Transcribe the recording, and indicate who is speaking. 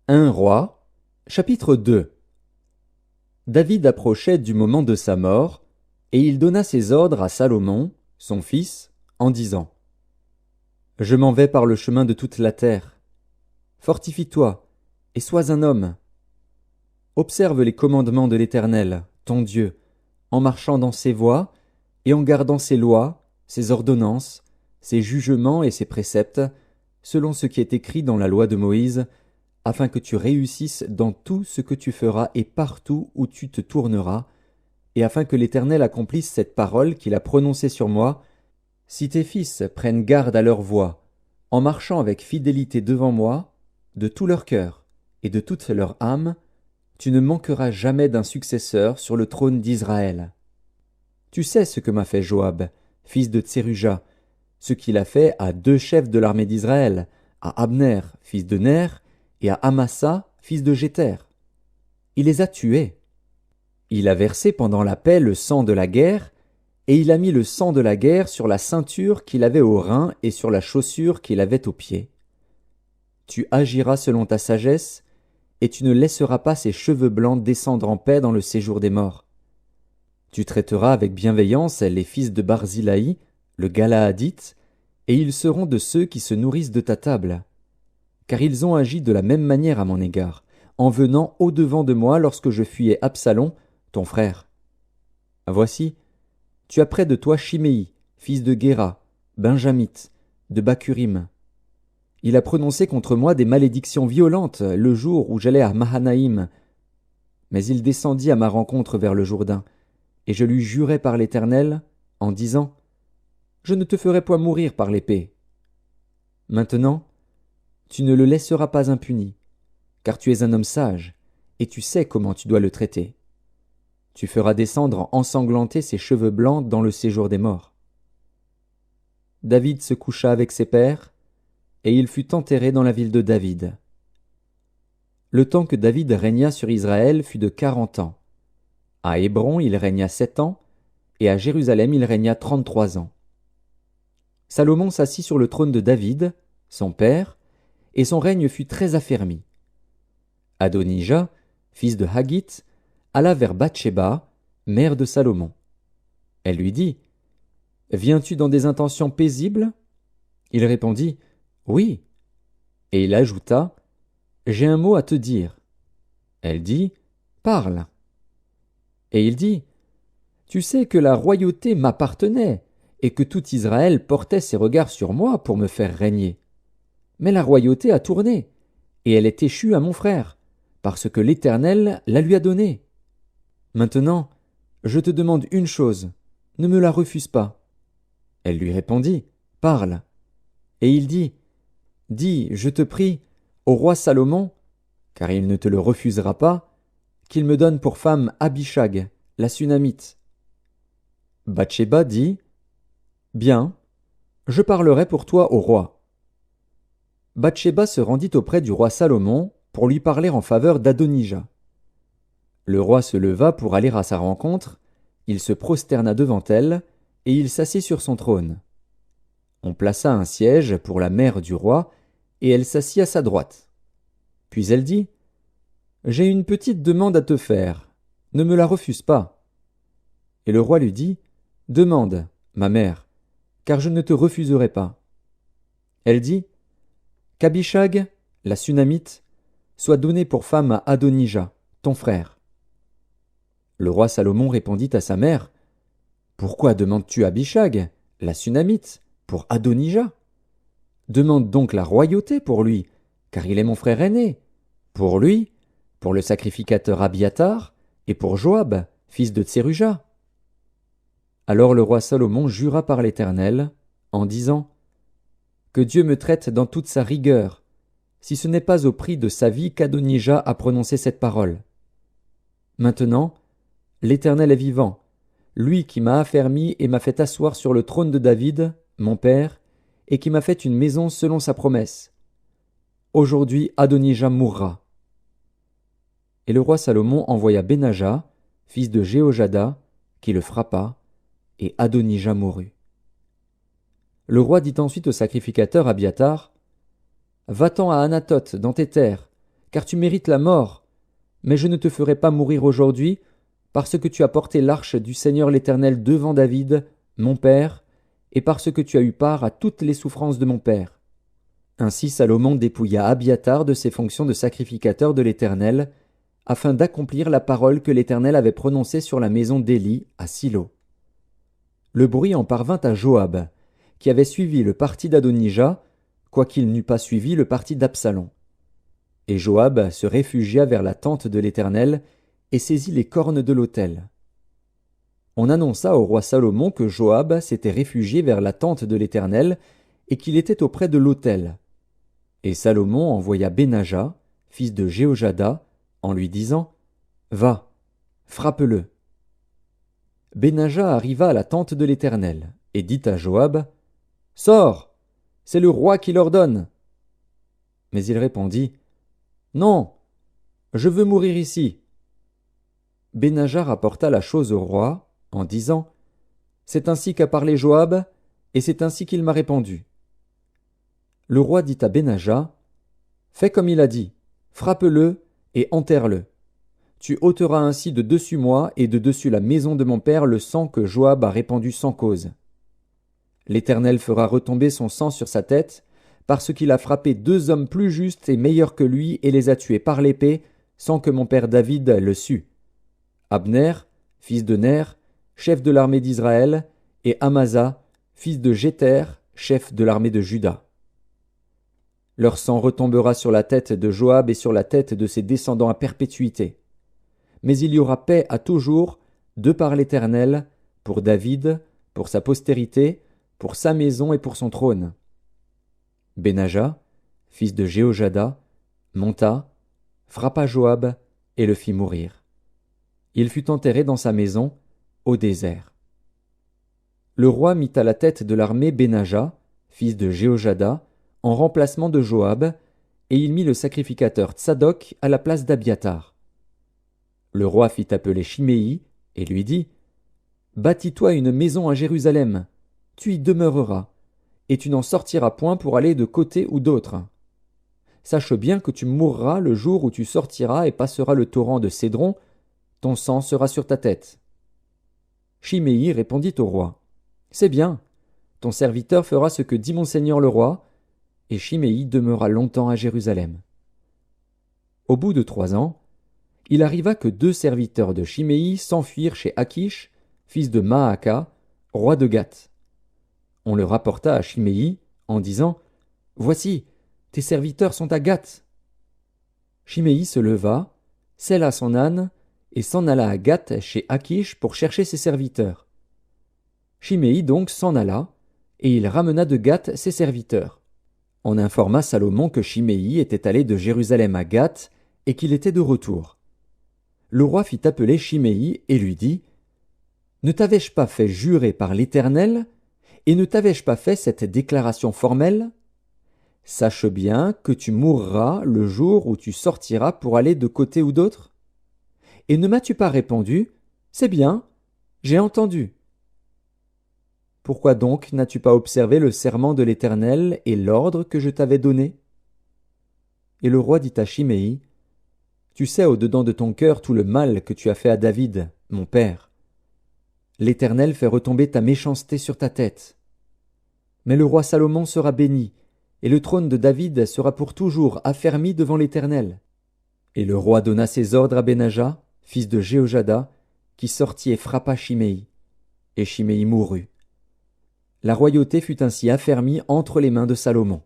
Speaker 1: Un roi, chapitre 2. David approchait du moment de sa mort, et il donna ses ordres à Salomon, son fils, en disant: Je m'en vais par le chemin de toute la terre. Fortifie-toi, et sois un homme. Observe les commandements de l'Éternel, ton Dieu, en marchant dans ses voies, et en gardant ses lois, ses ordonnances, ses jugements et ses préceptes, selon ce qui est écrit dans la loi de Moïse, afin que tu réussisses dans tout ce que tu feras et partout où tu te tourneras, et afin que l'Éternel accomplisse cette parole qu'il a prononcée sur moi, si tes fils prennent garde à leur voie, en marchant avec fidélité devant moi, de tout leur cœur et de toute leur âme, tu ne manqueras jamais d'un successeur sur le trône d'Israël. Tu sais ce que m'a fait Joab, fils de Tseruja, ce qu'il a fait à 2 chefs de l'armée d'Israël, à Abner, fils de Ner, et à Amasa, fils de Jéter. Il les a tués. Il a versé pendant la paix le sang de la guerre, et il a mis le sang de la guerre sur la ceinture qu'il avait au rein et sur la chaussure qu'il avait au pied. Tu agiras selon ta sagesse, et tu ne laisseras pas ses cheveux blancs descendre en paix dans le séjour des morts. Tu traiteras avec bienveillance les fils de Barzilaï, le Galaadite, et ils seront de ceux qui se nourrissent de ta table. Car ils ont agi de la même manière à mon égard, en venant au-devant de moi lorsque je fuyais Absalom, ton frère. Voici, tu as près de toi Chiméi, fils de Guéra, benjamite, de Bakurim. Il a prononcé contre moi des malédictions violentes le jour où j'allais à Mahanaïm. Mais il descendit à ma rencontre vers le Jourdain, et je lui jurai par l'Éternel, en disant: Je ne te ferai point mourir par l'épée. Maintenant, tu ne le laisseras pas impuni, car tu es un homme sage, et tu sais comment tu dois le traiter. Tu feras descendre ensanglantés ses cheveux blancs dans le séjour des morts. David se coucha avec ses pères, et il fut enterré dans la ville de David. Le temps que David régna sur Israël fut de 40 ans. À Hébron il régna 7 ans, et à Jérusalem il régna 33 ans. Salomon s'assit sur le trône de David, son père, et son règne fut très affermi. Adonija, fils de Haggith, alla vers Bathsheba, mère de Salomon. Elle lui dit: Viens-tu dans des intentions paisibles? Il répondit: Oui. Et il ajouta: J'ai un mot à te dire. Elle dit: Parle. Et il dit: Tu sais que la royauté m'appartenait, et que tout Israël portait ses regards sur moi pour me faire régner. Mais la royauté a tourné, et elle est échue à mon frère, parce que l'Éternel la lui a donnée. Maintenant, je te demande une chose, ne me la refuse pas. Elle lui répondit: Parle. Et il dit: Dis, je te prie, au roi Salomon, car il ne te le refusera pas, qu'il me donne pour femme Abishag, la Sunamite. Bathsheba dit: Bien, je parlerai pour toi au roi. Bathsheba se rendit auprès du roi Salomon pour lui parler en faveur d'Adonija. Le roi se leva pour aller à sa rencontre, il se prosterna devant elle, et il s'assit sur son trône. On plaça un siège pour la mère du roi, et elle s'assit à sa droite. Puis elle dit: J'ai une petite demande à te faire, ne me la refuse pas. Et le roi lui dit: Demande, ma mère, car je ne te refuserai pas. Elle dit: Qu'Abishag, la Sunamite, soit donnée pour femme à Adonija, ton frère. Le roi Salomon répondit à sa mère: Pourquoi demandes-tu Abishag, la Sunamite, pour Adonija? Demande donc la royauté pour lui, car il est mon frère aîné, pour lui, pour le sacrificateur Abiatar, et pour Joab, fils de Tseruja. Alors le roi Salomon jura par l'Éternel, en disant: Que Dieu me traite dans toute sa rigueur, si ce n'est pas au prix de sa vie qu'Adonija a prononcé cette parole. Maintenant, l'Éternel est vivant, lui qui m'a affermi et m'a fait asseoir sur le trône de David, mon père, et qui m'a fait une maison selon sa promesse. Aujourd'hui Adonija mourra. Et le roi Salomon envoya Benaja, fils de Jéhojada, qui le frappa, et Adonija mourut. Le roi dit ensuite au sacrificateur Abiatar: Va-t'en à Anathoth dans tes terres, car tu mérites la mort. Mais je ne te ferai pas mourir aujourd'hui, parce que tu as porté l'arche du Seigneur l'Éternel devant David, mon père, et parce que tu as eu part à toutes les souffrances de mon père. » Ainsi Salomon dépouilla Abiathar de ses fonctions de sacrificateur de l'Éternel, afin d'accomplir la parole que l'Éternel avait prononcée sur la maison d'Élie à Silo. Le bruit en parvint à Joab, qui avait suivi le parti d'Adonija, quoiqu'il n'eût pas suivi le parti d'Absalom. Et Joab se réfugia vers la tente de l'Éternel et saisit les cornes de l'autel. On annonça au roi Salomon que Joab s'était réfugié vers la tente de l'Éternel et qu'il était auprès de l'autel. Et Salomon envoya Benaja, fils de Jéhojada, en lui disant « Va, frappe-le. » Benaja arriva à la tente de l'Éternel et dit à Joab « Sors, c'est le roi qui l'ordonne. » Mais il répondit « Non, je veux mourir ici. » Benaja rapporta la chose au roi en disant « C'est ainsi qu'a parlé Joab, et c'est ainsi qu'il m'a répondu. » Le roi dit à Benaja « Fais comme il a dit, frappe-le et enterre-le. Tu ôteras ainsi de dessus moi et de dessus la maison de mon père le sang que Joab a répandu sans cause. L'Éternel fera retomber son sang sur sa tête, parce qu'il a frappé 2 hommes plus justes et meilleurs que lui et les a tués par l'épée, sans que mon père David le sût. Abner, fils de Ner, chef de l'armée d'Israël, et Amasa, fils de Jéter, chef de l'armée de Juda. Leur sang retombera sur la tête de Joab et sur la tête de ses descendants à perpétuité. Mais il y aura paix à toujours, de par l'Éternel, pour David, pour sa postérité, pour sa maison et pour son trône. Benaja, fils de Jéhojada, monta, frappa Joab et le fit mourir. Il fut enterré dans sa maison, au désert. Le roi mit à la tête de l'armée Benaja, fils de Jéhojada, en remplacement de Joab, et il mit le sacrificateur Tsadok à la place d'Abiathar. Le roi fit appeler Chiméi et lui dit « Bâtis-toi une maison à Jérusalem, tu y demeureras, et tu n'en sortiras point pour aller de côté ou d'autre. Sache bien que tu mourras le jour où tu sortiras et passeras le torrent de Cédron, ton sang sera sur ta tête. » Chiméi répondit au roi « C'est bien, ton serviteur fera ce que dit mon seigneur le roi. » Et Chiméi demeura longtemps à Jérusalem. Au bout de 3 ans, il arriva que 2 serviteurs de Chiméi s'enfuirent chez Akish, fils de Maaka, roi de Gath. On le rapporta à Chiméi en disant « Voici, tes serviteurs sont à Gath. » Chiméi se leva, sella son âne, et s'en alla à Gath chez Akish pour chercher ses serviteurs. Chiméi donc s'en alla, et il ramena de Gath ses serviteurs. On informa Salomon que Chiméi était allé de Jérusalem à Gath et qu'il était de retour. Le roi fit appeler Chiméi et lui dit « Ne t'avais-je pas fait jurer par l'Éternel, et ne t'avais-je pas fait cette déclaration formelle? Sache bien que tu mourras le jour où tu sortiras pour aller de côté ou d'autre. Et ne m'as-tu pas répondu « C'est bien, j'ai entendu. » Pourquoi donc n'as-tu pas observé le serment de l'Éternel et l'ordre que je t'avais donné? Et le roi dit à Chiméi, Tu sais au-dedans de ton cœur tout le mal que tu as fait à David, mon père. L'Éternel fait retomber ta méchanceté sur ta tête. Mais le roi Salomon sera béni, et le trône de David sera pour toujours affermi devant l'Éternel. Et le roi donna ses ordres à Benaja, fils de Jéhojada, qui sortit et frappa Chiméi. Et Chiméi mourut. La royauté fut ainsi affermie entre les mains de Salomon.